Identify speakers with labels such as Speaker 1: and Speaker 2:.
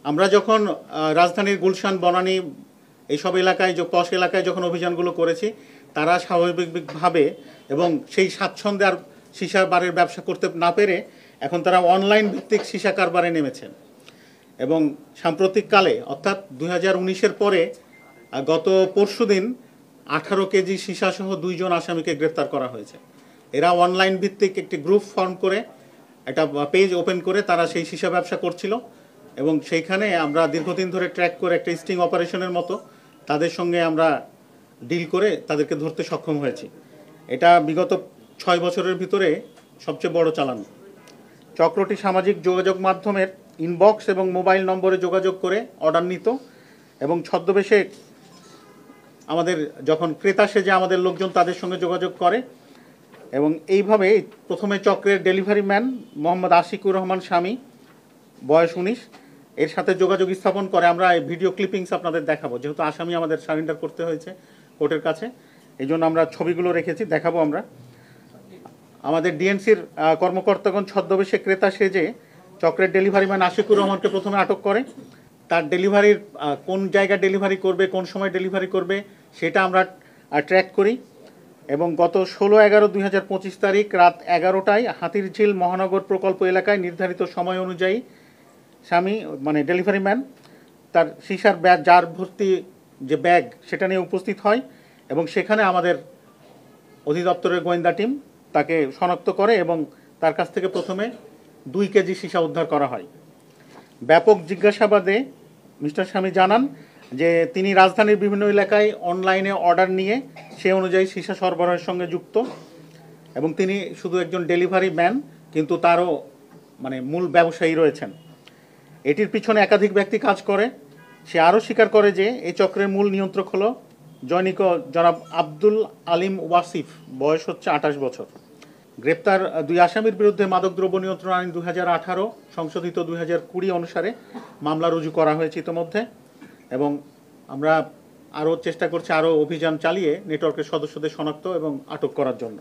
Speaker 1: আমরা যখন রাজধানীর গুলশান, বনানী এইসব এলাকায়, পশ এলাকায় যখন অভিযানগুলো করেছি, তারা স্বাভাবিকভাবে এবং সেই স্বাচ্ছন্দ্যে আর সীসা বারের ব্যবসা করতে না পেরে এখন তারা অনলাইন ভিত্তিক সীসা কারবারে নেমেছেন। এবং সাম্প্রতিককালে অর্থাৎ 2019-এর পরে গত পরশুদিন 18 কেজি সীসাসহ 2 জন আসামিকে গ্রেপ্তার করা হয়েছে। এরা অনলাইন ভিত্তিক একটি গ্রুপ ফর্ম করে, একটা পেজ ওপেন করে তারা সেই সীসা ব্যবসা করছিল এবং সেইখানে আমরা দীর্ঘদিন ধরে ট্র্যাক করে একটা স্টিং অপারেশনের মতো তাদের সঙ্গে আমরা ডিল করে তাদেরকে ধরতে সক্ষম হয়েছি। এটা বিগত 6 বছরের ভিতরে সবচেয়ে বড় চালান। চক্রটি সামাজিক যোগাযোগ মাধ্যমের ইনবক্স এবং মোবাইল নম্বরে যোগাযোগ করে অর্ডার নিত এবং ছদ্মবেশে আমাদের যখন ক্রেতা সেজে আমাদের লোকজন তাদের সঙ্গে যোগাযোগ করে এবং এইভাবে প্রথমে চক্রের ডেলিভারি ম্যান মোহাম্মদ আশিকুর রহমান স্বামী, বয়স 19, এর সাথে যোগাযোগ স্থাপন করে। আমরা এই ভিডিও ক্লিপিংস আপনাদের দেখাবো, যেহেতু আসামি আমাদের সারেন্ডার করতে হয়েছে কোর্টের কাছে, এই জন্য আমরা ছবিগুলো রেখেছি, দেখাবো আমরা। আমাদের ডিএনসির কর্মকর্তাগণ ছদ্মবেশে ক্রেতা সেজে চক্রের ডেলিভারি ম্যান আশিকুর রহমানকে প্রথমে আটক করে। তার ডেলিভারির কোন জায়গায় ডেলিভারি করবে, কোন সময় ডেলিভারি করবে সেটা আমরা ট্র্যাক করি এবং গত 16/11/2025 তারিখ রাত 11টায় হাতিরঝিল মহানগর প্রকল্প এলাকায় নির্ধারিত সময় অনুযায়ী স্বামী মানে ডেলিভারি ম্যান তার সীসার জার ভর্তি যে ব্যাগ সেটা নিয়ে উপস্থিত হয় এবং সেখানে আমাদের অধিদপ্তরের গোয়েন্দা টিম তাকে শনাক্ত করে এবং তার কাছ থেকে প্রথমে 2 কেজি সীসা উদ্ধার করা হয়। ব্যাপক জিজ্ঞাসাবাদে মিস্টার স্বামী জানান যে তিনি রাজধানীর বিভিন্ন এলাকায় অনলাইনে অর্ডার নিয়ে সে অনুযায়ী সীসা সরবরাহের সঙ্গে যুক্ত এবং তিনি শুধু একজন ডেলিভারি ম্যান, কিন্তু তারও মানে মূল ব্যবসায়ী রয়েছেন। এটির পিছনে একাধিক ব্যক্তি কাজ করে। সে আরও স্বীকার করে যে এই চক্রের মূল নিয়ন্ত্রক হলো জনৈক জনাব আব্দুল আলিম ওয়াসিফ, বয়স হচ্ছে 28 বছর। গ্রেপ্তার 2 আসামির বিরুদ্ধে মাদকদ্রব্য নিয়ন্ত্রণ আইন 2018 সংশোধিত 2020 অনুসারে মামলা রুজু করা হয়েছে ইতিমধ্যে এবং আমরা আরও চেষ্টা করছি আরও অভিযান চালিয়ে নেটওয়ার্কের সদস্যদের শনাক্ত এবং আটক করার জন্য।